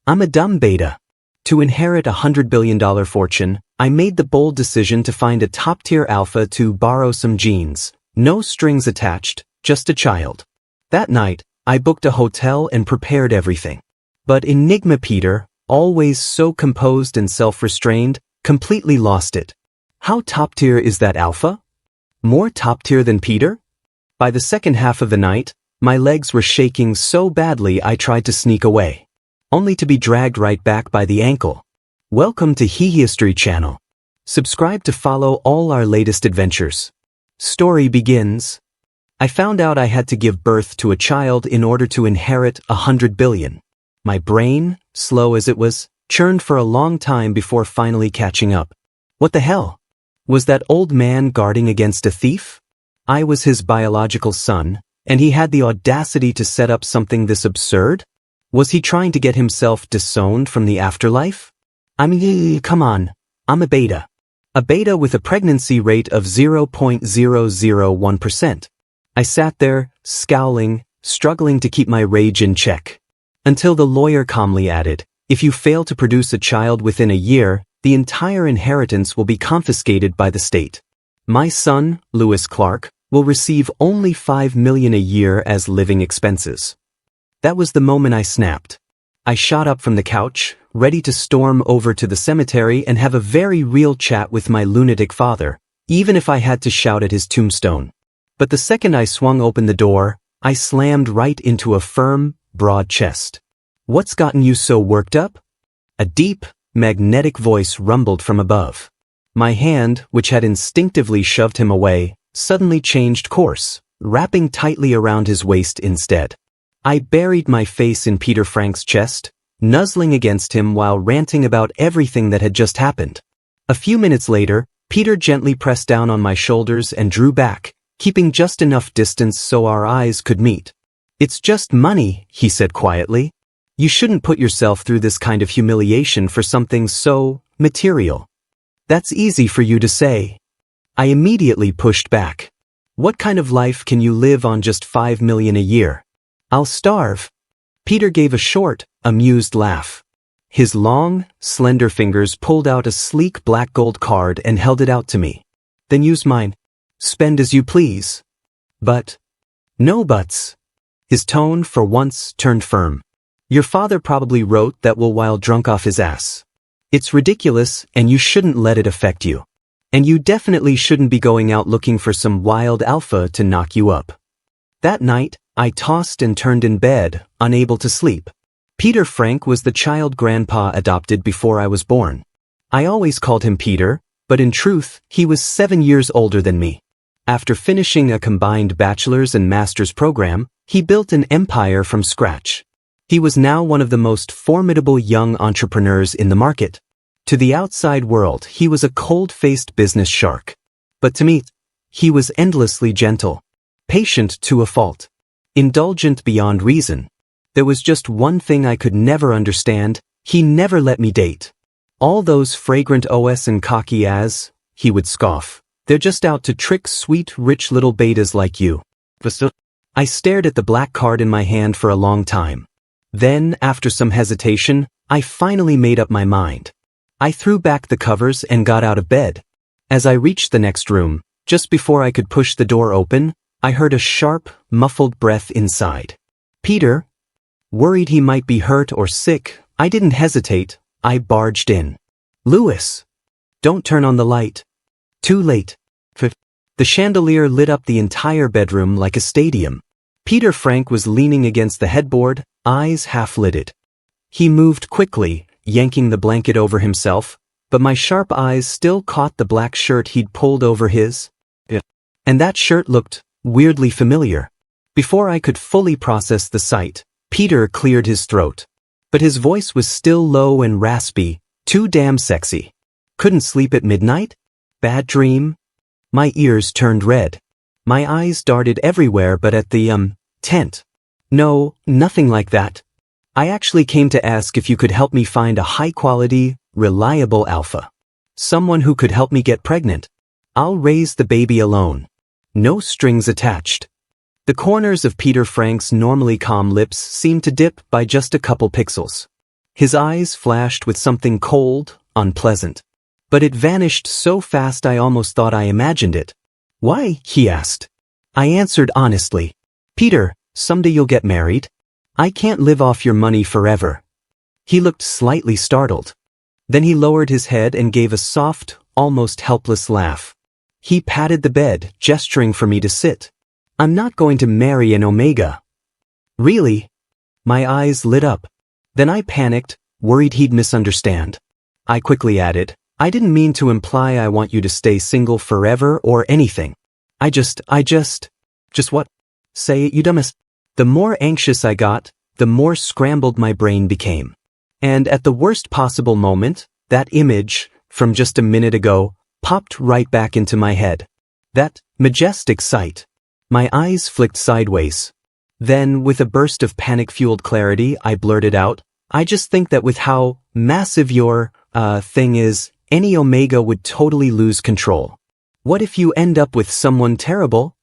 I'm a dumb beta. To inherit $100 billion fortune, I made the bold decision to find a top-tier alpha to borrow some genes. No strings attached, just a child. That night, I booked a hotel and prepared everything. But Enigma Peter, always so composed and self-restrained, completely lost it. How top-tier is that alpha? More top-tier than Peter? By the second half of the night, my legs were shaking so badly I tried to sneak away, only to be dragged right back by the ankle. Welcome to History channel. Subscribe to follow all our latest adventures. Story begins. I found out I had to give birth to a child in order to inherit $100 billion. My brain, slow as it was, churned for a long time before finally catching up. What the hell? Was that old man guarding against a thief? I was his biological son, and he had the audacity to set up something this absurd? Was he trying to get himself disowned from the afterlife? I mean, come on, I'm a beta. A beta with a pregnancy rate of 0.001%. I sat there, scowling, struggling to keep my rage in check. Until the lawyer calmly added, if you fail to produce a child within a year, the entire inheritance will be confiscated by the state. My son, Lewis Clark, will receive only $5 million a year as living expenses. That was the moment I snapped. I shot up from the couch, ready to storm over to the cemetery and have a very real chat with my lunatic father, even if I had to shout at his tombstone. But the second I swung open the door, I slammed right into a firm, broad chest. What's gotten you so worked up? A deep, magnetic voice rumbled from above. My hand, which had instinctively shoved him away, suddenly changed course, wrapping tightly around his waist instead. I buried my face in Peter Frank's chest, nuzzling against him while ranting about everything that had just happened. A few minutes later, Peter gently pressed down on my shoulders and drew back, keeping just enough distance so our eyes could meet. It's just money, he said quietly. You shouldn't put yourself through this kind of humiliation for something so material. That's easy for you to say. I immediately pushed back. What kind of life can you live on just $5 million a year? I'll starve. Peter gave a short, amused laugh. His long, slender fingers pulled out a sleek black gold card and held it out to me. Then use mine. Spend as you please. But. No buts. His tone, for once, turned firm. Your father probably wrote that while drunk off his ass. It's ridiculous, and you shouldn't let it affect you. And you definitely shouldn't be going out looking for some wild alpha to knock you up. That night, I tossed and turned in bed, unable to sleep. Peter Frank was the child Grandpa adopted before I was born. I always called him Peter, but in truth, he was 7 years older than me. After finishing a combined bachelor's and master's program, he built an empire from scratch. He was now one of the most formidable young entrepreneurs in the market. To the outside world, he was a cold-faced business shark. But to me, he was endlessly gentle, patient to a fault, indulgent beyond reason. There was just one thing I could never understand: he never let me date. All those fragrant OS and cocky as, he would scoff, they're just out to trick sweet, rich little betas like you. I stared at the black card in my hand for a long time. Then, after some hesitation, I finally made up my mind. I threw back the covers and got out of bed. As I reached the next room, just before I could push the door open, I heard a sharp, muffled breath inside. Peter? Worried he might be hurt or sick, I didn't hesitate. I barged in. Lewis! Don't turn on the light. Too late. The chandelier lit up the entire bedroom like a stadium. Peter Frank was leaning against the headboard, eyes half-lidded. He moved quickly, yanking the blanket over himself, but my sharp eyes still caught the black shirt he'd pulled over his. And that shirt looked weirdly familiar. Before I could fully process the sight, Peter cleared his throat. But his voice was still low and raspy, too damn sexy. Couldn't sleep at midnight? Bad dream? My ears turned red. My eyes darted everywhere but at the, tent. No, nothing like that. I actually came to ask if you could help me find a high-quality, reliable alpha. Someone who could help me get pregnant. I'll raise the baby alone. No strings attached. The corners of Peter Frank's normally calm lips seemed to dip by just a couple pixels. His eyes flashed with something cold, unpleasant. But it vanished so fast I almost thought I imagined it. "Why?" he asked. I answered honestly. "Peter, someday you'll get married. I can't live off your money forever." He looked slightly startled. Then he lowered his head and gave a soft, almost helpless laugh. He patted the bed, gesturing for me to sit. "I'm not going to marry an Omega." "Really?" My eyes lit up. Then I panicked, worried he'd misunderstand. I quickly added, "I didn't mean to imply I want you to stay single forever or anything. Just what? Say it, you dumbass." The more anxious I got, the more scrambled my brain became. And at the worst possible moment, that image, from just a minute ago, popped right back into my head. That majestic sight. My eyes flicked sideways. Then, with a burst of panic-fueled clarity, I blurted out, "I just think that with how massive your, thing is, any Omega would totally lose control. What if you end up with someone terrible?"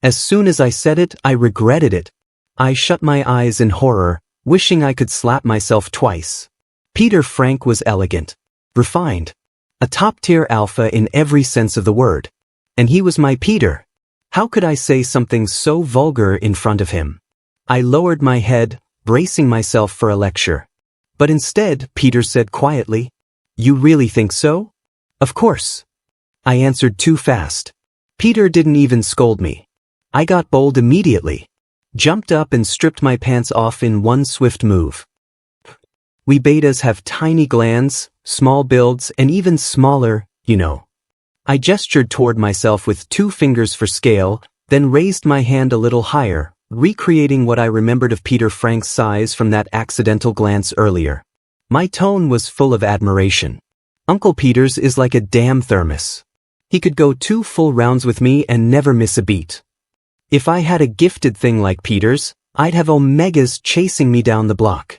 As soon as I said it, I regretted it. I shut my eyes in horror, wishing I could slap myself twice. Peter Frank was elegant, refined, a top-tier alpha in every sense of the word. And he was my Peter. How could I say something so vulgar in front of him? I lowered my head, bracing myself for a lecture. But instead, Peter said quietly, "You really think so?" "Of course." I answered too fast. Peter didn't even scold me. I got bold immediately. Jumped up and stripped my pants off in one swift move. We betas have tiny glands, small builds, and even smaller, you know. I gestured toward myself with 2 fingers for scale, then raised my hand a little higher, recreating what I remembered of Peter Frank's size from that accidental glance earlier. My tone was full of admiration. Uncle Peter's is like a damn thermos. He could go 2 full rounds with me and never miss a beat. If I had a gifted thing like Peter's, I'd have Omegas chasing me down the block.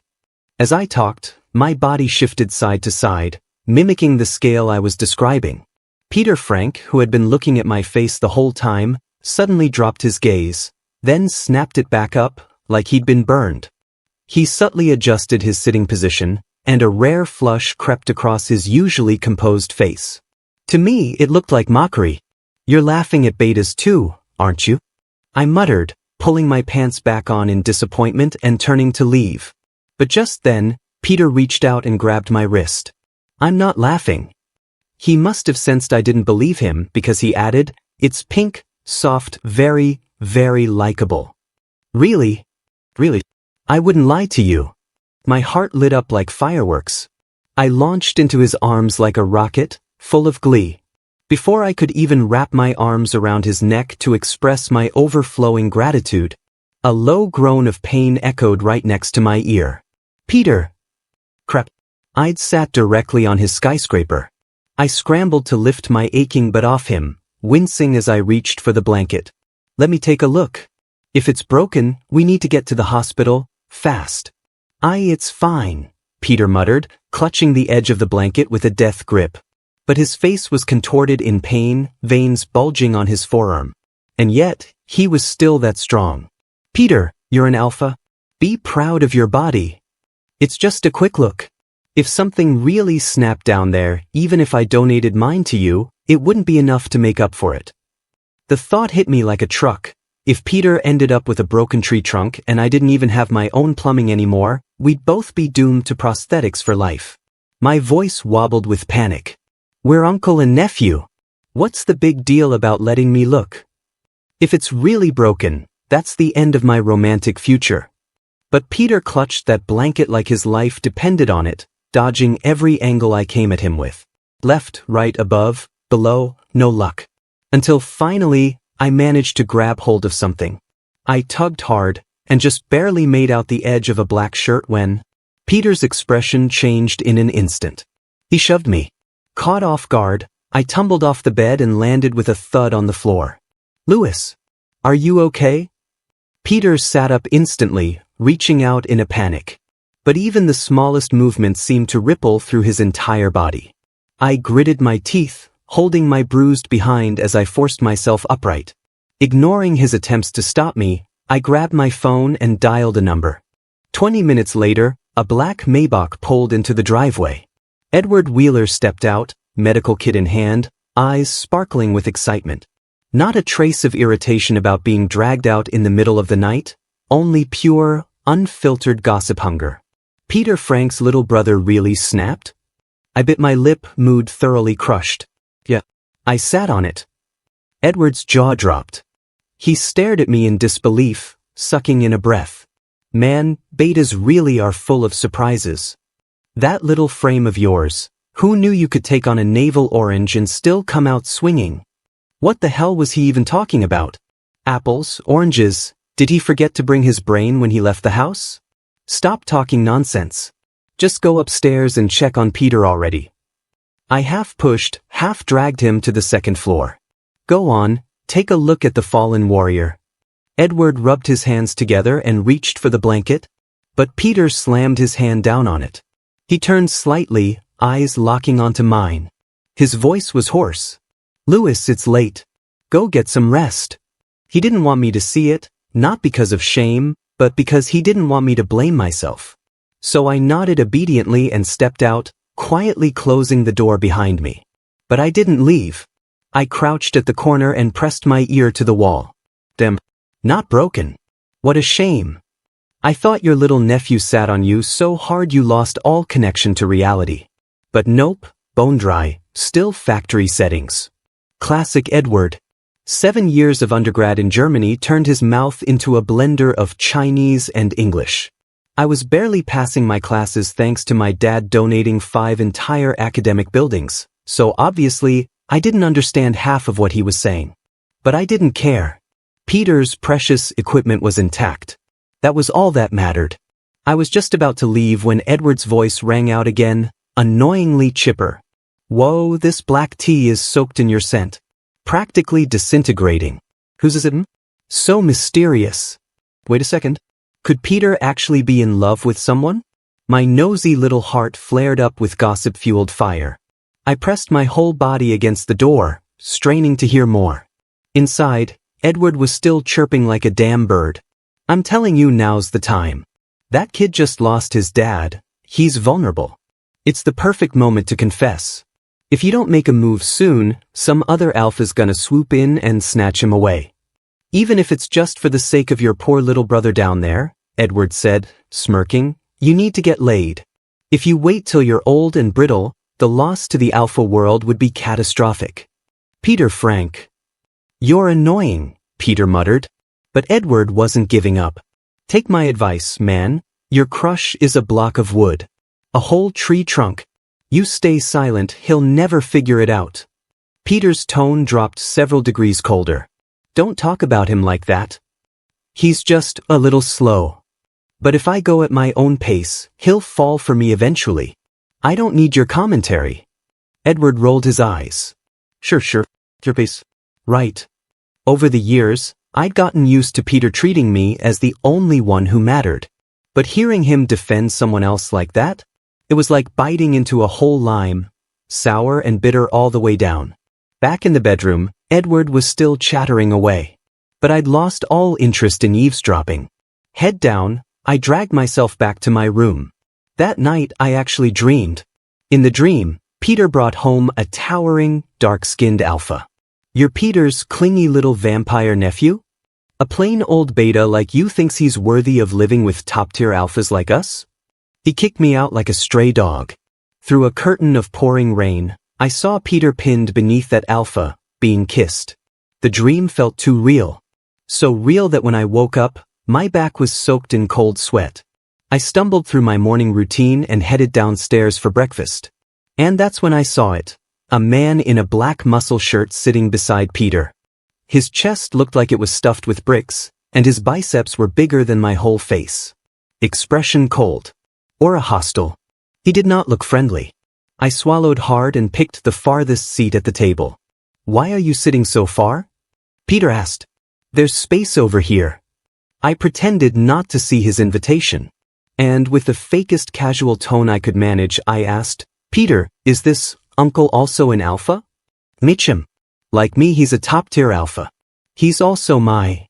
As I talked, my body shifted side to side, mimicking the scale I was describing. Peter Frank, who had been looking at my face the whole time, suddenly dropped his gaze, then snapped it back up, like he'd been burned. He subtly adjusted his sitting position, and a rare flush crept across his usually composed face. To me, it looked like mockery. "You're laughing at betas too, aren't you?" I muttered, pulling my pants back on in disappointment and turning to leave. But just then, Peter reached out and grabbed my wrist. "I'm not laughing." He must have sensed I didn't believe him because he added, "It's pink, soft, very, very likable." "Really? Really? I wouldn't lie to you." My heart lit up like fireworks. I launched into his arms like a rocket, full of glee. Before I could even wrap my arms around his neck to express my overflowing gratitude, a low groan of pain echoed right next to my ear. "Peter!" Crap. I'd sat directly on his skyscraper. I scrambled to lift my aching butt off him, wincing as I reached for the blanket. "Let me take a look. If it's broken, we need to get to the hospital, fast." It's fine," Peter muttered, clutching the edge of the blanket with a death grip. But his face was contorted in pain, veins bulging on his forearm. And yet, he was still that strong. "Peter, you're an alpha. Be proud of your body. It's just a quick look. If something really snapped down there, even if I donated mine to you, it wouldn't be enough to make up for it." The thought hit me like a truck. If Peter ended up with a broken tree trunk and I didn't even have my own plumbing anymore, we'd both be doomed to prosthetics for life. My voice wobbled with panic. "We're uncle and nephew. What's the big deal about letting me look? If it's really broken, that's the end of my romantic future." But Peter clutched that blanket like his life depended on it, dodging every angle I came at him with. Left, right, above, below, no luck. Until finally, I managed to grab hold of something. I tugged hard, and just barely made out the edge of a black shirt when Peter's expression changed in an instant. He shoved me. Caught off guard, I tumbled off the bed and landed with a thud on the floor. "Louis, are you okay?" Peter sat up instantly, reaching out in a panic. But even the smallest movement seemed to ripple through his entire body. I gritted my teeth, holding my bruised behind as I forced myself upright. Ignoring his attempts to stop me, I grabbed my phone and dialed a number. 20 minutes later, A black Maybach pulled into the driveway. Edward Wheeler stepped out, medical kit in hand, eyes sparkling with excitement. Not a trace of irritation about being dragged out in the middle of the night, only pure, unfiltered gossip hunger. Peter Frank's little brother really snapped? I bit my lip, mood thoroughly crushed. Yeah. I sat on it. Edward's jaw dropped. He stared at me in disbelief, sucking in a breath. Man, betas really are full of surprises. That little frame of yours, who knew you could take on a navel orange and still come out swinging? What the hell was he even talking about? Apples, oranges, did he forget to bring his brain when he left the house? Stop talking nonsense. Just go upstairs and check on Peter already. I half pushed, half dragged him to the second floor. Go on, take a look at the fallen warrior. Edward rubbed his hands together and reached for the blanket, but Peter slammed his hand down on it. He turned slightly, eyes locking onto mine. His voice was hoarse. Louis, it's late. Go get some rest. He didn't want me to see it, not because of shame, but because he didn't want me to blame myself. So I nodded obediently and stepped out, quietly closing the door behind me. But I didn't leave. I crouched at the corner and pressed my ear to the wall. Damn. Not broken. What a shame. I thought your little nephew sat on you so hard you lost all connection to reality. But nope, bone dry, still factory settings. Classic Edward. 7 years of undergrad in Germany turned his mouth into a blender of Chinese and English. I was barely passing my classes thanks to my dad donating 5 entire academic buildings, so obviously, I didn't understand half of what he was saying. But I didn't care. Peter's precious equipment was intact. That was all that mattered. I was just about to leave when Edward's voice rang out again, annoyingly chipper. Whoa, this black tea is soaked in your scent. Practically disintegrating. Whose is it? So mysterious. Wait a second. Could Peter actually be in love with someone? My nosy little heart flared up with gossip-fueled fire. I pressed my whole body against the door, straining to hear more. Inside, Edward was still chirping like a damn bird. I'm telling you, now's the time. That kid just lost his dad. He's vulnerable. It's the perfect moment to confess. If you don't make a move soon, some other alpha's gonna swoop in and snatch him away. Even if it's just for the sake of your poor little brother down there, Edward said, smirking, you need to get laid. If you wait till you're old and brittle, the loss to the alpha world would be catastrophic. Peter Frank. You're annoying, Peter muttered. But Edward wasn't giving up. Take my advice, man. Your crush is a block of wood. A whole tree trunk. You stay silent, he'll never figure it out. Peter's tone dropped several degrees colder. Don't talk about him like that. He's just a little slow. But if I go at my own pace, he'll fall for me eventually. I don't need your commentary. Edward rolled his eyes. Sure. Your pace. Right. Over the years, I'd gotten used to Peter treating me as the only one who mattered. But hearing him defend someone else like that, it was like biting into a whole lime, sour and bitter all the way down. Back in the bedroom, Edward was still chattering away. But I'd lost all interest in eavesdropping. Head down, I dragged myself back to my room. That night I actually dreamed. In the dream, Peter brought home a towering, dark-skinned alpha. You're Peter's clingy little vampire nephew? A plain old beta like you thinks he's worthy of living with top-tier alphas like us? He kicked me out like a stray dog. Through a curtain of pouring rain, I saw Peter pinned beneath that alpha, being kissed. The dream felt too real. So real that when I woke up, my back was soaked in cold sweat. I stumbled through my morning routine and headed downstairs for breakfast. And that's when I saw it. A man in a black muscle shirt sitting beside Peter. His chest looked like it was stuffed with bricks, and his biceps were bigger than my whole face. Expression cold. Or hostile. He did not look friendly. I swallowed hard and picked the farthest seat at the table. Why are you sitting so far? Peter asked. There's space over here. I pretended not to see his invitation. And with the fakest casual tone I could manage, I asked, Peter, is this uncle also an alpha? Mitchum. Like me, he's a top-tier alpha. He's also my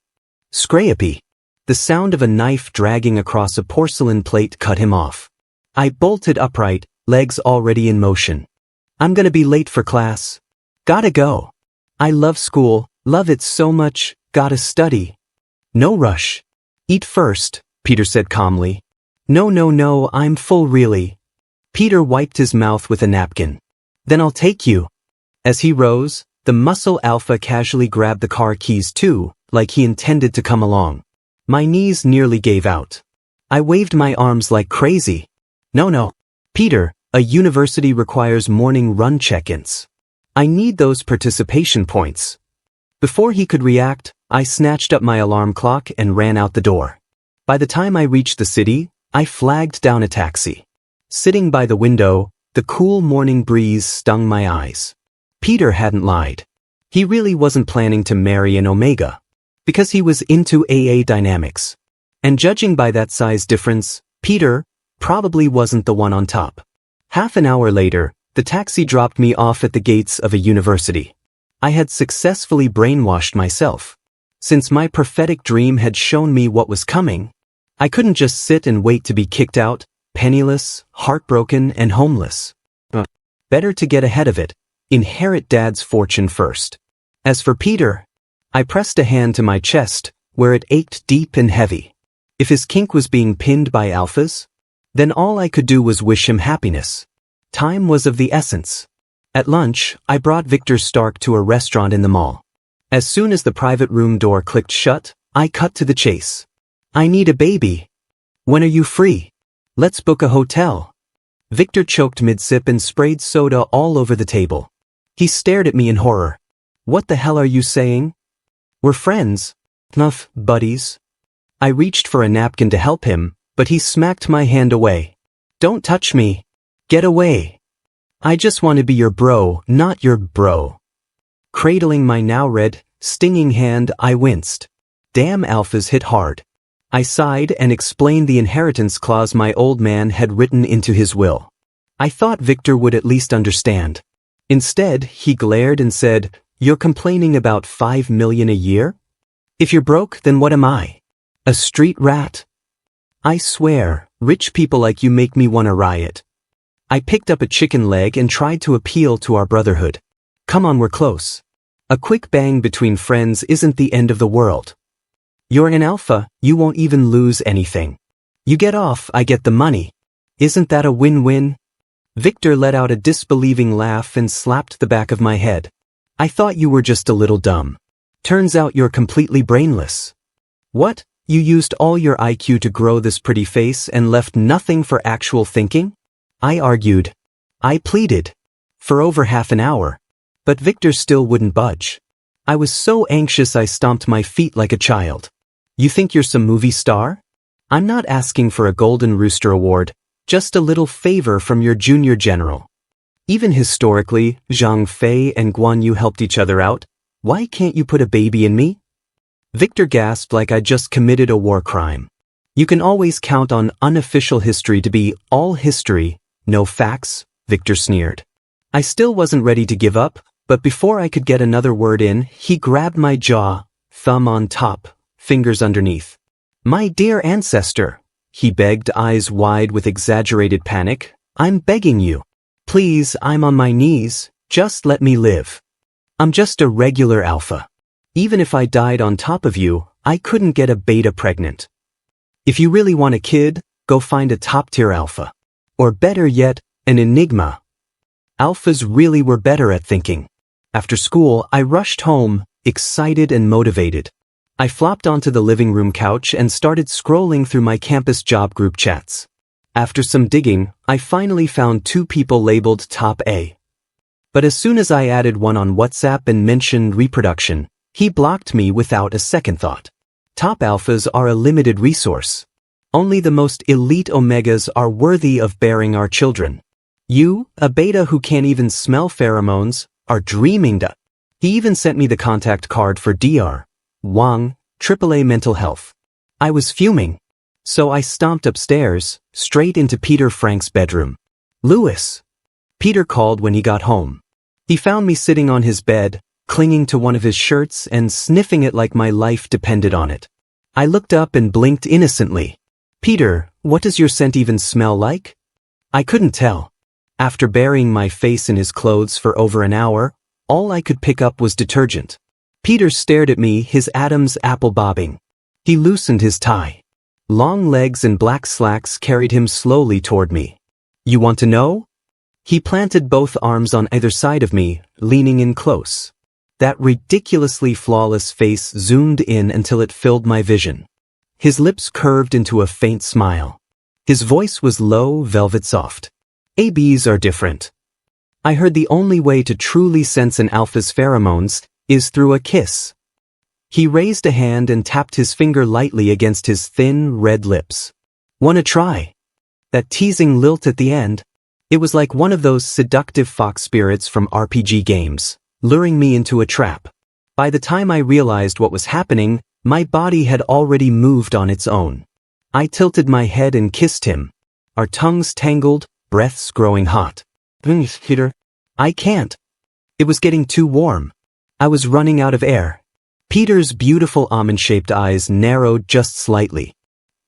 scrapey. The sound of a knife dragging across a porcelain plate cut him off. I bolted upright, legs already in motion. I'm gonna be late for class. Gotta go. I love school, love it so much, gotta study. No rush. Eat first, Peter said calmly. No, I'm full really. Peter wiped his mouth with a napkin. Then I'll take you. As he rose, the muscle alpha casually grabbed the car keys too, like he intended to come along. My knees nearly gave out. I waved my arms like crazy. No. Peter, a university requires morning run check-ins. I need those participation points. Before he could react, I snatched up my alarm clock and ran out the door. By the time I reached the city, I flagged down a taxi. Sitting by the window, the cool morning breeze stung my eyes. Peter hadn't lied. He really wasn't planning to marry an Omega. Because he was into AA dynamics. And judging by that size difference, Peter probably wasn't the one on top. Half an hour later, the taxi dropped me off at the gates of a university. I had successfully brainwashed myself. Since my prophetic dream had shown me what was coming, I couldn't just sit and wait to be kicked out, penniless, heartbroken, and homeless. Better to get ahead of it, inherit Dad's fortune first. As for Peter, I pressed a hand to my chest, where it ached deep and heavy. If his kink was being pinned by alphas, then all I could do was wish him happiness. Time was of the essence. At lunch, I brought Victor Stark to a restaurant in the mall. As soon as the private room door clicked shut, I cut to the chase. I need a baby. When are you free? Let's book a hotel. Victor choked mid-sip and sprayed soda all over the table. He stared at me in horror. What the hell are you saying? We're friends. Nuff, buddies. I reached for a napkin to help him, but he smacked my hand away. Don't touch me. Get away. I just want to be your bro, not your bro. Cradling my now red, stinging hand, I winced. Damn, alphas hit hard. I sighed and explained the inheritance clause my old man had written into his will. I thought Victor would at least understand. Instead, he glared and said, "You're complaining about 5 million a year? If you're broke, then what am I? A street rat? I swear, rich people like you make me want to riot." I picked up a chicken leg and tried to appeal to our brotherhood. Come on, we're close. A quick bang between friends isn't the end of the world. You're an alpha, you won't even lose anything. You get off, I get the money. Isn't that a win-win? Victor let out a disbelieving laugh and slapped the back of my head. I thought you were just a little dumb. Turns out you're completely brainless. What? You used all your IQ to grow this pretty face and left nothing for actual thinking? I argued. I pleaded. For over half an hour. But Victor still wouldn't budge. I was so anxious I stomped my feet like a child. You think you're some movie star? I'm not asking for a Golden Rooster Award, just a little favor from your junior general. Even historically, Zhang Fei and Guan Yu helped each other out. Why can't you put a baby in me? Victor gasped like I just committed a war crime. You can always count on unofficial history to be all history, no facts, Victor sneered. I still wasn't ready to give up, but before I could get another word in, he grabbed my jaw, thumb on top, fingers underneath. My dear ancestor, he begged, eyes wide with exaggerated panic, I'm begging you. Please, I'm on my knees, just let me live. I'm just a regular alpha. Even if I died on top of you, I couldn't get a beta pregnant. If you really want a kid, go find a top-tier alpha. Or better yet, an Enigma. Alphas really were better at thinking. After school, I rushed home, excited and motivated. I flopped onto the living room couch and started scrolling through my campus job group chats. After some digging, I finally found 2 people labeled Top A. But as soon as I added one on WhatsApp and mentioned reproduction, he blocked me without a second thought. Top alphas are a limited resource. Only the most elite omegas are worthy of bearing our children. You, a beta who can't even smell pheromones, are dreaming to. He even sent me the contact card for Dr. Wang, AAA Mental Health. I was fuming. So I stomped upstairs, straight into Peter Frank's bedroom. Louis. Peter called when he got home. He found me sitting on his bed, clinging to one of his shirts and sniffing it like my life depended on it. I looked up and blinked innocently. Peter, what does your scent even smell like? I couldn't tell. After burying my face in his clothes for over an hour, all I could pick up was detergent. Peter stared at me, his Adam's apple bobbing. He loosened his tie. Long legs and black slacks carried him slowly toward me. You want to know? He planted both arms on either side of me, leaning in close. That ridiculously flawless face zoomed in until it filled my vision. His lips curved into a faint smile. His voice was low, velvet soft. ABs are different. I heard the only way to truly sense an alpha's pheromones is through a kiss. He raised a hand and tapped his finger lightly against his thin, red lips. Wanna try? That teasing lilt at the end. It was like one of those seductive fox spirits from RPG games, luring me into a trap. By the time I realized what was happening, my body had already moved on its own. I tilted my head and kissed him. Our tongues tangled, breaths growing hot. Peter. I can't. It was getting too warm. I was running out of air. Peter's beautiful almond-shaped eyes narrowed just slightly.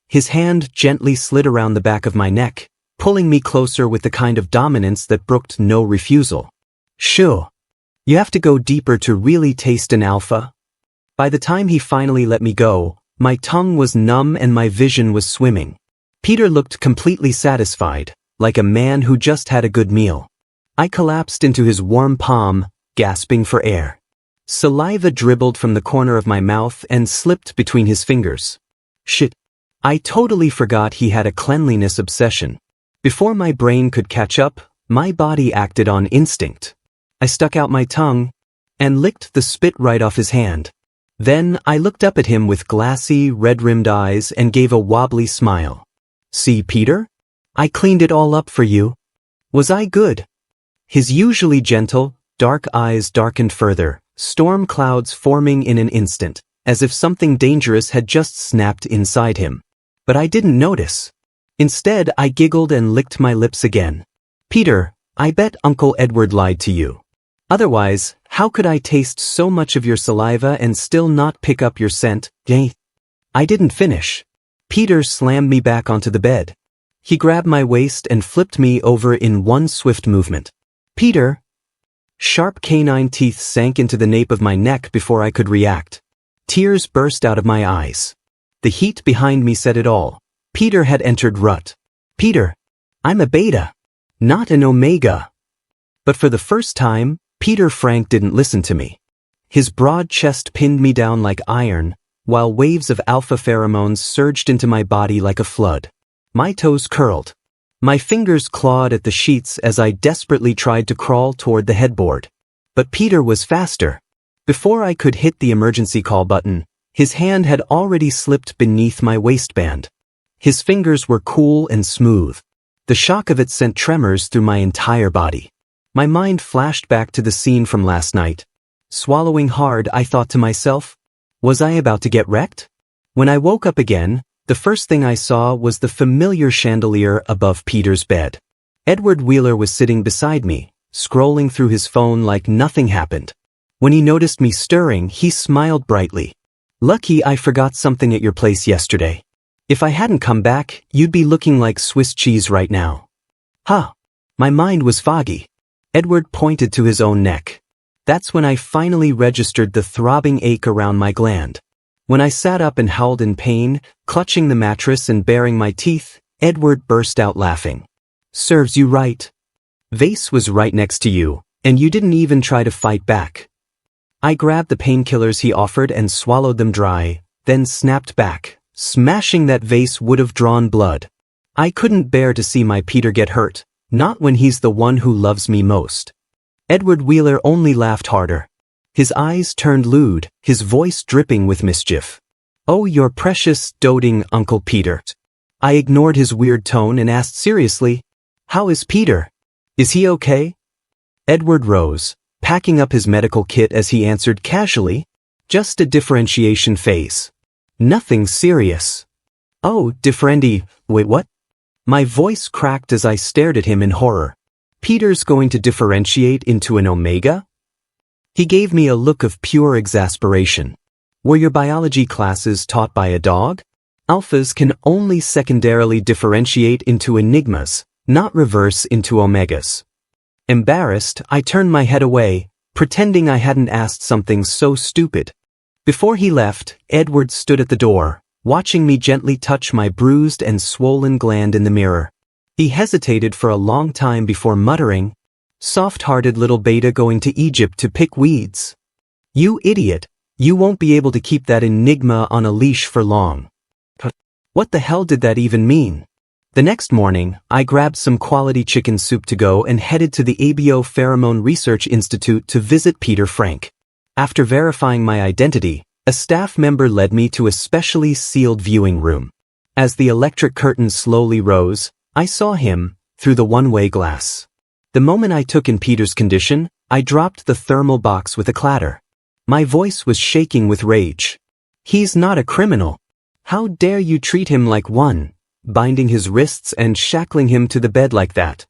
His hand gently slid around the back of my neck, pulling me closer with the kind of dominance that brooked no refusal. Sure. You have to go deeper to really taste an alpha. By the time he finally let me go, my tongue was numb and my vision was swimming. Peter looked completely satisfied, like a man who just had a good meal. I collapsed into his warm palm, gasping for air. Saliva dribbled from the corner of my mouth and slipped between his fingers. Shit. I totally forgot he had a cleanliness obsession. Before my brain could catch up, my body acted on instinct. I stuck out my tongue and licked the spit right off his hand. Then I looked up at him with glassy, red-rimmed eyes and gave a wobbly smile. See, Peter? I cleaned it all up for you. Was I good? His usually gentle, dark eyes darkened further, storm clouds forming in an instant, as if something dangerous had just snapped inside him. But I didn't notice. Instead, I giggled and licked my lips again. Peter, I bet Uncle Edward lied to you. Otherwise, how could I taste so much of your saliva and still not pick up your scent? I didn't finish. Peter slammed me back onto the bed. He grabbed my waist and flipped me over in one swift movement. Peter! Sharp canine teeth sank into the nape of my neck before I could react. Tears burst out of my eyes. The heat behind me said it all. Peter had entered rut. Peter, I'm a beta, not an omega. But for the first time, Peter Frank didn't listen to me. His broad chest pinned me down like iron, while waves of alpha pheromones surged into my body like a flood. My toes curled. My fingers clawed at the sheets as I desperately tried to crawl toward the headboard. But Peter was faster. Before I could hit the emergency call button, his hand had already slipped beneath my waistband. His fingers were cool and smooth. The shock of it sent tremors through my entire body. My mind flashed back to the scene from last night. Swallowing hard, I thought to myself, was I about to get wrecked? When I woke up again, the first thing I saw was the familiar chandelier above Peter's bed. Edward Wheeler was sitting beside me, scrolling through his phone like nothing happened. When he noticed me stirring, he smiled brightly. Lucky I forgot something at your place yesterday. If I hadn't come back, you'd be looking like Swiss cheese right now. Huh. My mind was foggy. Edward pointed to his own neck. That's when I finally registered the throbbing ache around my gland. When I sat up and howled in pain, clutching the mattress and baring my teeth, Edward burst out laughing. Serves you right. Vase was right next to you, and you didn't even try to fight back. I grabbed the painkillers he offered and swallowed them dry, then snapped back. Smashing that vase would have drawn blood. I couldn't bear to see my Peter get hurt, not when he's the one who loves me most. Edward Wheeler only laughed harder. His eyes turned lewd, his voice dripping with mischief. Oh, your precious, doting Uncle Peter. I ignored his weird tone and asked seriously, how is Peter? Is he okay? Edward rose, packing up his medical kit as he answered casually, just a differentiation phase. Nothing serious. Oh, differendi, wait what? My voice cracked as I stared at him in horror. Peter's going to differentiate into an omega? He gave me a look of pure exasperation. Were your biology classes taught by a dog? Alphas can only secondarily differentiate into enigmas, not reverse into omegas. Embarrassed, I turned my head away, pretending I hadn't asked something so stupid. Before he left, Edward stood at the door, watching me gently touch my bruised and swollen gland in the mirror. He hesitated for a long time before muttering, "Soft-hearted little beta going to Egypt to pick weeds. You idiot, you won't be able to keep that Enigma on a leash for long." What the hell did that even mean? The next morning, I grabbed some quality chicken soup to go and headed to the ABO Pheromone Research Institute to visit Peter Frank. After verifying my identity, a staff member led me to a specially sealed viewing room. As the electric curtain slowly rose, I saw him through the one-way glass. The moment I took in Peter's condition, I dropped the thermal box with a clatter. My voice was shaking with rage. "He's not a criminal. How dare you treat him like one, binding his wrists and shackling him to the bed like that?"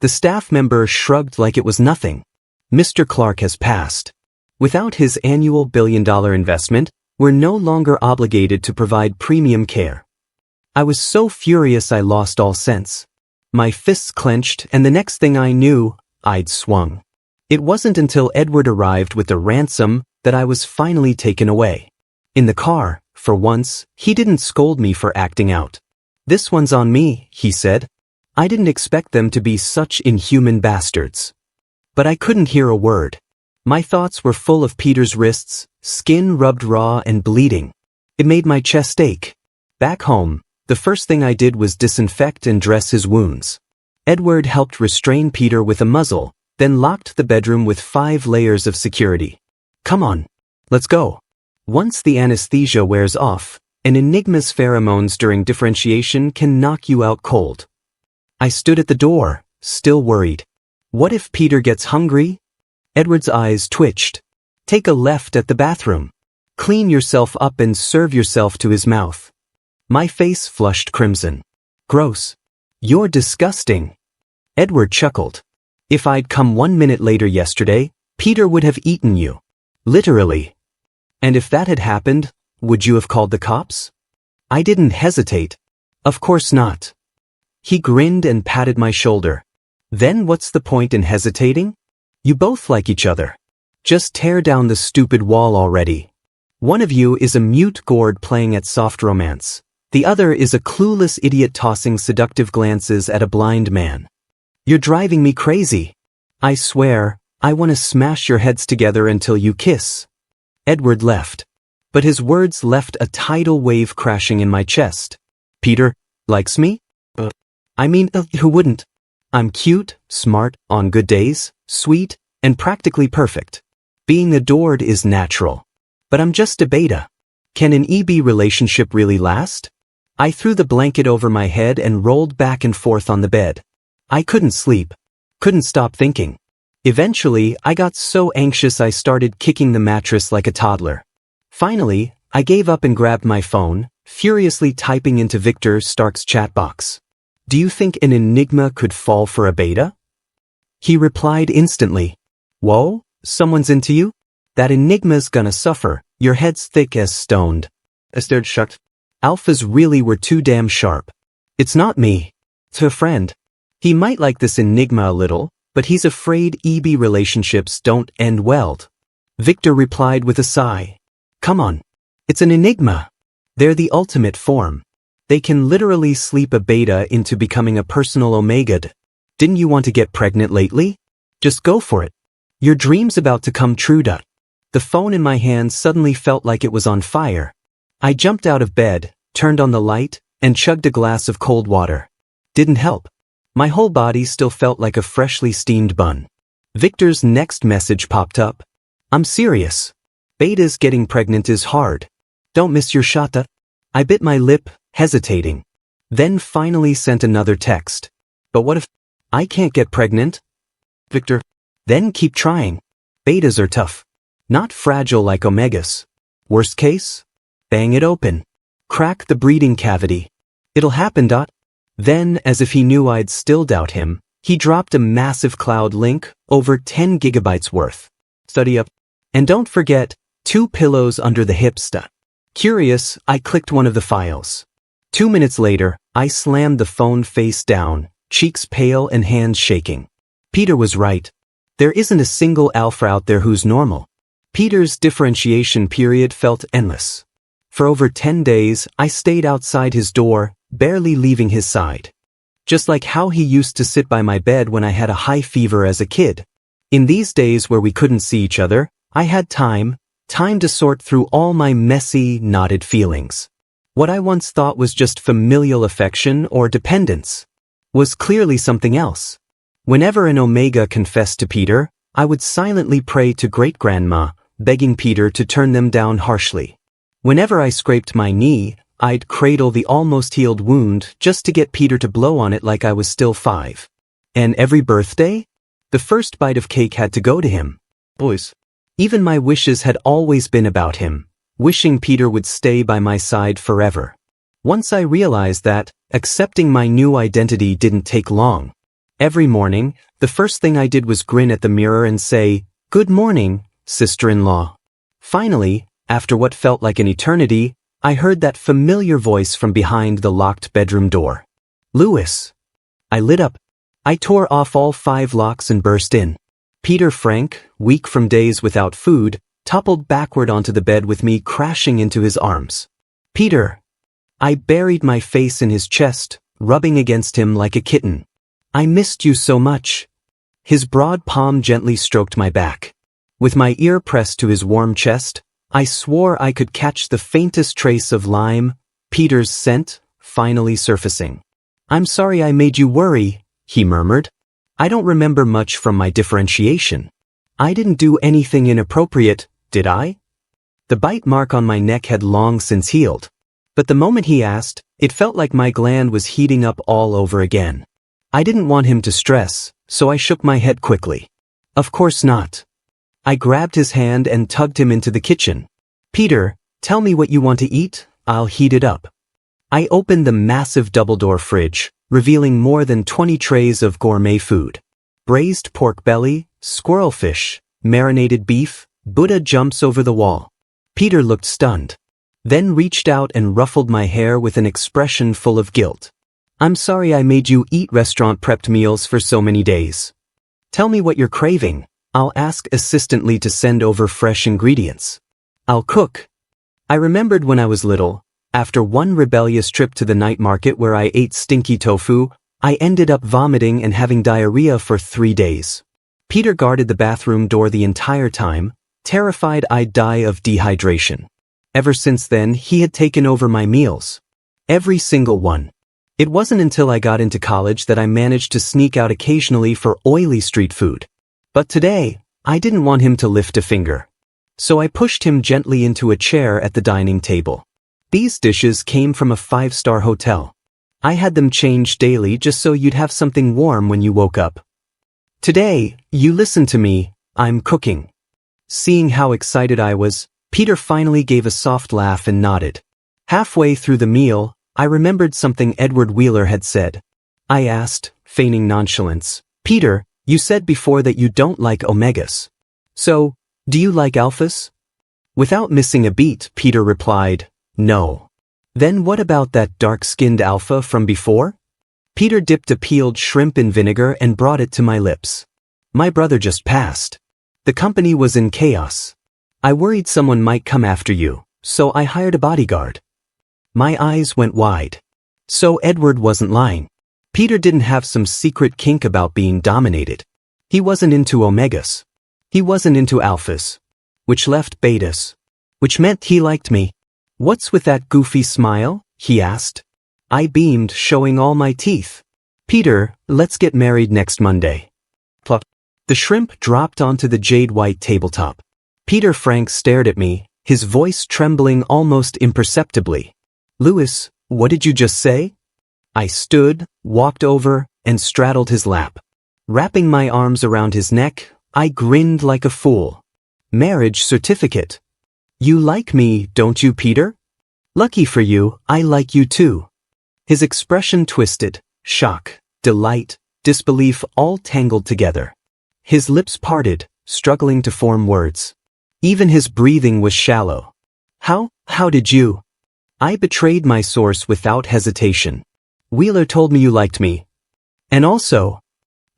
The staff member shrugged like it was nothing. "Mr. Clark has passed. Without his annual billion-dollar investment, we're no longer obligated to provide premium care." I was so furious I lost all sense. My fists clenched, and the next thing I knew, I'd swung. It wasn't until Edward arrived with the ransom that I was finally taken away. In the car, for once, he didn't scold me for acting out. "This one's on me," he said. I didn't expect them to be such inhuman bastards. But I couldn't hear a word. My thoughts were full of Peter's wrists, skin rubbed raw and bleeding. It made my chest ache. Back home, the first thing I did was disinfect and dress his wounds. Edward helped restrain Peter with a muzzle, then locked the bedroom with 5 layers of security. "Come on, let's go." Once the anesthesia wears off, an Enigma's pheromones during differentiation can knock you out cold. I stood at the door, still worried. What if Peter gets hungry? Edward's eyes twitched. "Take a left at the bathroom. Clean yourself up and serve yourself to his mouth." My face flushed crimson. "Gross. You're disgusting." Edward chuckled. "If I'd come 1 minute later yesterday, Peter would have eaten you. Literally. And if that had happened, would you have called the cops?" I didn't hesitate. "Of course not." He grinned and patted my shoulder. "Then what's the point in hesitating? You both like each other. Just tear down the stupid wall already. One of you is a mute gourd playing at soft romance. The other is a clueless idiot tossing seductive glances at a blind man. You're driving me crazy. I swear, I want to smash your heads together until you kiss." Edward left. But his words left a tidal wave crashing in my chest. "Peter likes me? Who wouldn't? I'm cute, smart, on good days, sweet, and practically perfect. Being adored is natural. But I'm just a beta. Can an EB relationship really last?" I threw the blanket over my head and rolled back and forth on the bed. I couldn't sleep. Couldn't stop thinking. Eventually, I got so anxious I started kicking the mattress like a toddler. Finally, I gave up and grabbed my phone, furiously typing into Victor Stark's chat box. "Do you think an Enigma could fall for a beta?" He replied instantly. "Whoa, someone's into you? That Enigma's gonna suffer, your head's thick as stoned." I stared shocked. Alphas really were too damn sharp. "It's not me. It's a friend. He might like this Enigma a little, but he's afraid EB relationships don't end well." Victor replied with a sigh. "Come on. It's an Enigma. They're the ultimate form. They can literally sleep a beta into becoming a personal omega. Didn't you want to get pregnant lately? Just go for it. Your dream's about to come true." The phone in my hand suddenly felt like it was on fire. I jumped out of bed, turned on the light, and chugged a glass of cold water. Didn't help. My whole body still felt like a freshly steamed bun. Victor's next message popped up. "I'm serious. Betas getting pregnant is hard. Don't miss your shot." I bit my lip, hesitating. Then finally sent another text. "But what if I can't get pregnant?" Victor. "Then keep trying. Betas are tough. Not fragile like omegas. Worst case? Bang it open. Crack the breeding cavity. It'll happen. Then, as if he knew I'd still doubt him, he dropped a massive cloud link, over 10 gigabytes worth. Study up. And don't forget, 2 pillows under the hips. Curious, I clicked one of the files. 2 minutes later, I slammed the phone face down, cheeks pale and hands shaking. Peter was right. There isn't a single alpha out there who's normal. Peter's differentiation period felt endless. For over 10 days, I stayed outside his door, barely leaving his side. Just like how he used to sit by my bed when I had a high fever as a kid. In these days where we couldn't see each other, I had time to sort through all my messy, knotted feelings. What I once thought was just familial affection or dependence was clearly something else. Whenever an Omega confessed to Peter, I would silently pray to great-grandma, begging Peter to turn them down harshly. Whenever I scraped my knee, I'd cradle the almost healed wound just to get Peter to blow on it like I was still 5. And every birthday, the first bite of cake had to go to him. Boys. Even my wishes had always been about him, wishing Peter would stay by my side forever. Once I realized that, accepting my new identity didn't take long. Every morning, the first thing I did was grin at the mirror and say, "Good morning, sister-in-law." Finally, after what felt like an eternity, I heard that familiar voice from behind the locked bedroom door. "Louis." I lit up. I tore off all 5 locks and burst in. Peter Frank, weak from days without food, toppled backward onto the bed with me crashing into his arms. "Peter." I buried my face in his chest, rubbing against him like a kitten. "I missed you so much." His broad palm gently stroked my back. With my ear pressed to his warm chest, I swore I could catch the faintest trace of lime, Peter's scent, finally surfacing. "I'm sorry I made you worry," he murmured. "I don't remember much from my differentiation. I didn't do anything inappropriate, did I?" The bite mark on my neck had long since healed. But the moment he asked, it felt like my gland was heating up all over again. I didn't want him to stress, so I shook my head quickly. "Of course not." I grabbed his hand and tugged him into the kitchen. "Peter, tell me what you want to eat, I'll heat it up." I opened the massive double-door fridge, revealing more than 20 trays of gourmet food. Braised pork belly, squirrel fish, marinated beef, Buddha jumps over the wall. Peter looked stunned. Then reached out and ruffled my hair with an expression full of guilt. "I'm sorry I made you eat restaurant-prepped meals for so many days. Tell me what you're craving. I'll ask assistantly to send over fresh ingredients. I'll cook." I remembered when I was little, after one rebellious trip to the night market where I ate stinky tofu, I ended up vomiting and having diarrhea for 3 days. Peter guarded the bathroom door the entire time, terrified I'd die of dehydration. Ever since then, he had taken over my meals. Every single one. It wasn't until I got into college that I managed to sneak out occasionally for oily street food. But today, I didn't want him to lift a finger. So I pushed him gently into a chair at the dining table. These dishes came from a 5-star hotel. I had them changed daily just so you'd have something warm when you woke up. "Today, you listen to me, I'm cooking." Seeing how excited I was, Peter finally gave a soft laugh and nodded. Halfway through the meal, I remembered something Edward Wheeler had said. I asked, feigning nonchalance, "Peter, you said before that you don't like omegas. So, do you like alphas?" Without missing a beat, Peter replied, "No." "Then what about that dark-skinned alpha from before?" Peter dipped a peeled shrimp in vinegar and brought it to my lips. "My brother just passed. The company was in chaos. I worried someone might come after you, so I hired a bodyguard." My eyes went wide. So Edward wasn't lying. Peter didn't have some secret kink about being dominated. He wasn't into omegas. He wasn't into alphas. Which left betas. Which meant he liked me. "What's with that goofy smile?" he asked. I beamed, showing all my teeth. "Peter, let's get married next Monday." Plop. The shrimp dropped onto the jade-white tabletop. Peter Frank stared at me, his voice trembling almost imperceptibly. "Louis, what did you just say?" I stood, walked over, and straddled his lap. Wrapping my arms around his neck, I grinned like a fool. "Marriage certificate. You like me, don't you, Peter?" "Lucky for you, I like you too." His expression twisted, shock, delight, disbelief all tangled together. His lips parted, struggling to form words. Even his breathing was shallow. How did you?" I betrayed my source without hesitation. "Wheeler told me you liked me." And also,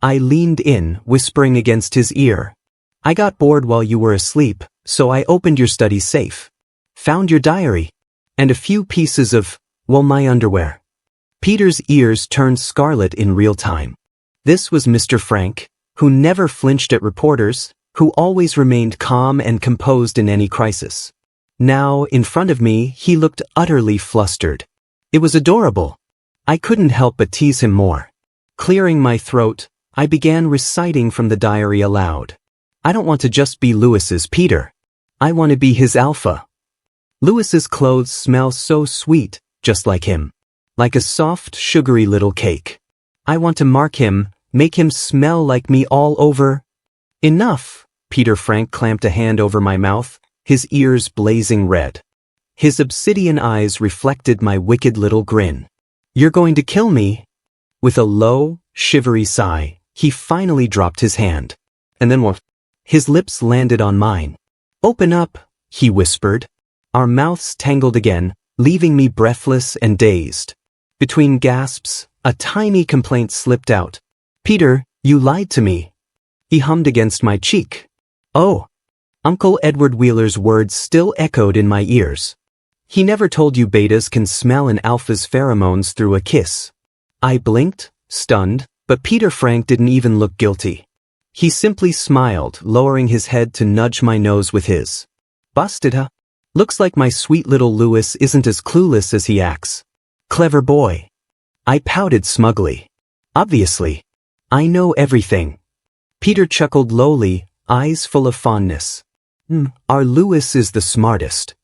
I leaned in, whispering against his ear. I got bored while you were asleep, so I opened your study safe. Found your diary. And a few pieces of, well, my underwear. Peter's ears turned scarlet in real time. This was Mr. Frank, who never flinched at reporters, who always remained calm and composed in any crisis. Now, in front of me, he looked utterly flustered. It was adorable. I couldn't help but tease him more. Clearing my throat, I began reciting from the diary aloud. I don't want to just be Lewis's Peter. I want to be his alpha. Lewis's clothes smell so sweet, just like him. Like a soft, sugary little cake. I want to mark him, make him smell like me all over. Enough! Peter Frank clamped a hand over my mouth, his ears blazing red. His obsidian eyes reflected my wicked little grin. You're going to kill me? With a low, shivery sigh, he finally dropped his hand. And then what? His lips landed on mine. Open up, he whispered. Our mouths tangled again, leaving me breathless and dazed. Between gasps, a tiny complaint slipped out. Peter, you lied to me. He hummed against my cheek. Oh. Uncle Edward Wheeler's words still echoed in my ears. He never told you betas can smell an alpha's pheromones through a kiss. I blinked, stunned, but Peter Frank didn't even look guilty. He simply smiled, lowering his head to nudge my nose with his. Busted, huh? Looks like my sweet little Lewis isn't as clueless as he acts. Clever boy. I pouted smugly. Obviously. I know everything. Peter chuckled lowly, eyes full of fondness. Our Lewis is the smartest.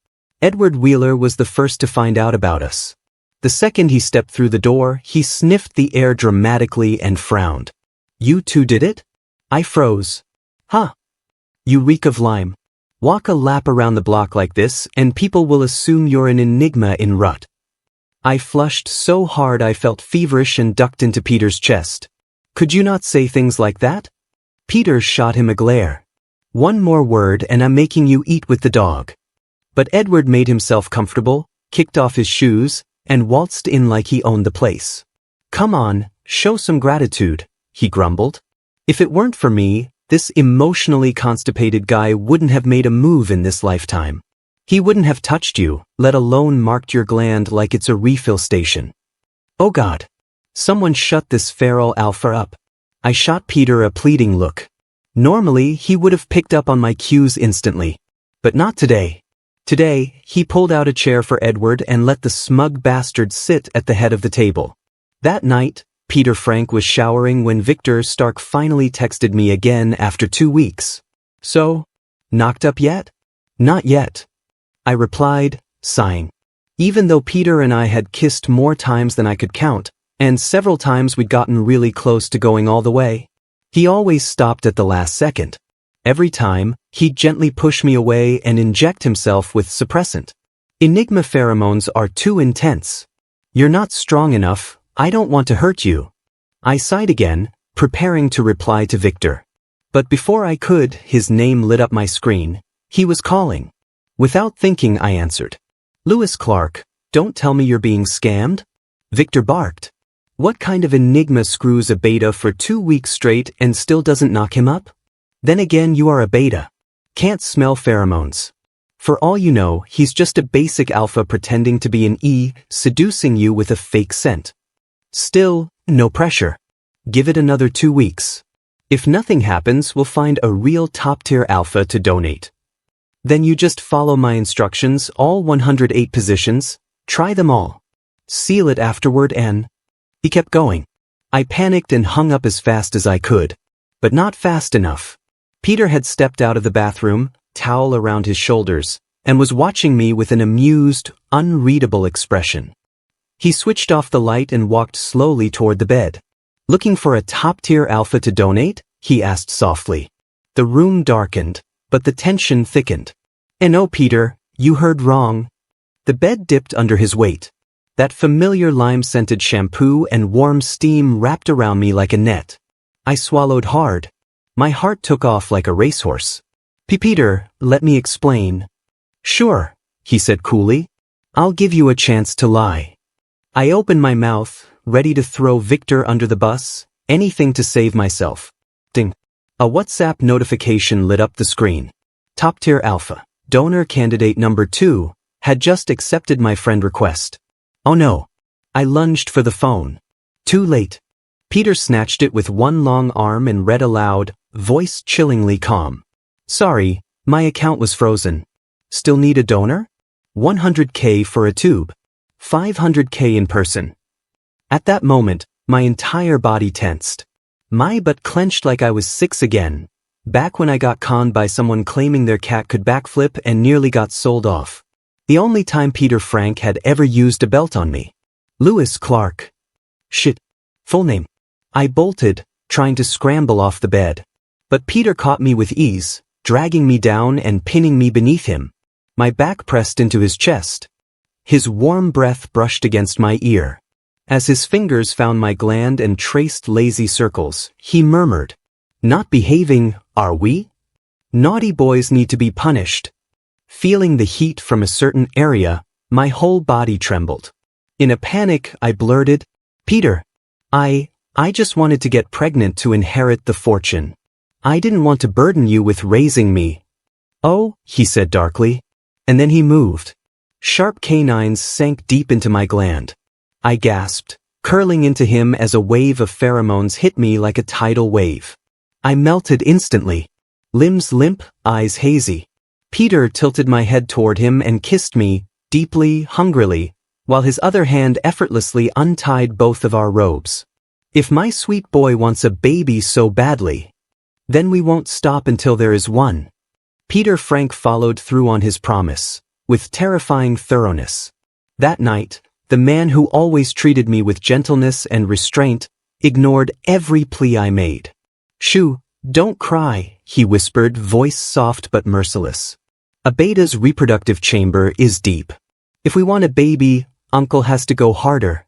Edward Wheeler was the first to find out about us. The second he stepped through the door, he sniffed the air dramatically and frowned. You two did it? I froze. Huh. You reek of lime. Walk a lap around the block like this and people will assume you're an enigma in rut. I flushed so hard I felt feverish and ducked into Peter's chest. Could you not say things like that? Peter shot him a glare. One more word and I'm making you eat with the dog. But Edward made himself comfortable, kicked off his shoes, and waltzed in like he owned the place. Come on, show some gratitude, he grumbled. If it weren't for me, this emotionally constipated guy wouldn't have made a move in this lifetime. He wouldn't have touched you, let alone marked your gland like it's a refill station. Oh God. Someone shut this feral alpha up. I shot Peter a pleading look. Normally, he would have picked up on my cues instantly. But not today. Today, he pulled out a chair for Edward and let the smug bastard sit at the head of the table. That night, Peter Frank was showering when Victor Stark finally texted me again after 2 weeks. So, knocked up yet? Not yet. I replied, sighing. Even though Peter and I had kissed more times than I could count, and several times we'd gotten really close to going all the way, he always stopped at the last second. Every time, he'd gently push me away and inject himself with suppressant. Enigma pheromones are too intense. You're not strong enough, I don't want to hurt you. I sighed again, preparing to reply to Victor. But before I could, his name lit up my screen. He was calling. Without thinking, I answered. Lewis Clark, don't tell me you're being scammed? Victor barked. What kind of enigma screws a beta for 2 weeks straight and still doesn't knock him up? Then again, you are a beta. Can't smell pheromones. For all you know, he's just a basic alpha pretending to be an E, seducing you with a fake scent. Still, no pressure. Give it another 2 weeks. If nothing happens, we'll find a real top-tier alpha to donate. Then you just follow my instructions, all 108 positions, try them all. Seal it afterward and... He kept going. I panicked and hung up as fast as I could. But not fast enough. Peter had stepped out of the bathroom, towel around his shoulders, and was watching me with an amused, unreadable expression. He switched off the light and walked slowly toward the bed. Looking for a top-tier alpha to donate? He asked softly. The room darkened, but the tension thickened. And oh, Peter, you heard wrong. The bed dipped under his weight. That familiar lime-scented shampoo and warm steam wrapped around me like a net. I swallowed hard. My heart took off like a racehorse. Peter, let me explain. Sure, he said coolly. I'll give you a chance to lie. I opened my mouth, ready to throw Victor under the bus, Anything to save myself. Ding. A WhatsApp notification lit up the screen. Top tier alpha. Donor candidate number 2 had just accepted my friend request. Oh no. I lunged for the phone. Too late. Peter snatched it with one long arm and read aloud, voice chillingly calm. Sorry, my account was frozen. Still need a donor? 100K for a tube. 500K in person. At that moment, my entire body tensed. My butt clenched like I was 6 again, back when I got conned by someone claiming their cat could backflip and nearly got sold off. The only time Peter Frank had ever used a belt on me. Lewis Clark. Shit. Full name. I bolted, trying to scramble off the bed. But Peter caught me with ease, dragging me down and pinning me beneath him. My back pressed into his chest. His warm breath brushed against my ear. As his fingers found my gland and traced lazy circles, he murmured, "Not behaving, are we? Naughty boys need to be punished." Feeling the heat from a certain area, my whole body trembled. In a panic, I blurted, "Peter, I just wanted to get pregnant to inherit the fortune. I didn't want to burden you with raising me." "Oh," he said darkly. And then he moved. Sharp canines sank deep into my gland. I gasped, curling into him as a wave of pheromones hit me like a tidal wave. I melted instantly. Limbs limp, eyes hazy. Peter tilted my head toward him and kissed me, deeply, hungrily, while his other hand effortlessly untied both of our robes. If my sweet boy wants a baby so badly, then we won't stop until there is one. Peter Frank followed through on his promise, with terrifying thoroughness. That night, the man who always treated me with gentleness and restraint ignored every plea I made. "Shoo, don't cry," he whispered, voice soft but merciless. "A beta's reproductive chamber is deep. If we want a baby, Uncle has to go harder."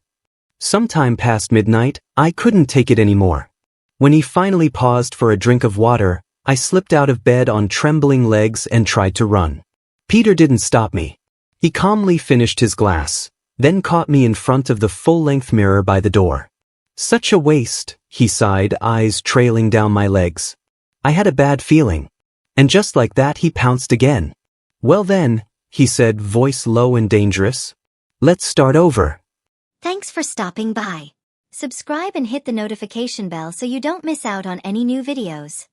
Sometime past midnight, I couldn't take it anymore. When he finally paused for a drink of water, I slipped out of bed on trembling legs and tried to run. Peter didn't stop me. He calmly finished his glass, then caught me in front of the full-length mirror by the door. "Such a waste," he sighed, eyes trailing down my legs. I had a bad feeling. And just like that he pounced again. "Well then," he said, voice low and dangerous. "Let's start over." Thanks for stopping by. Subscribe and hit the notification bell so you don't miss out on any new videos.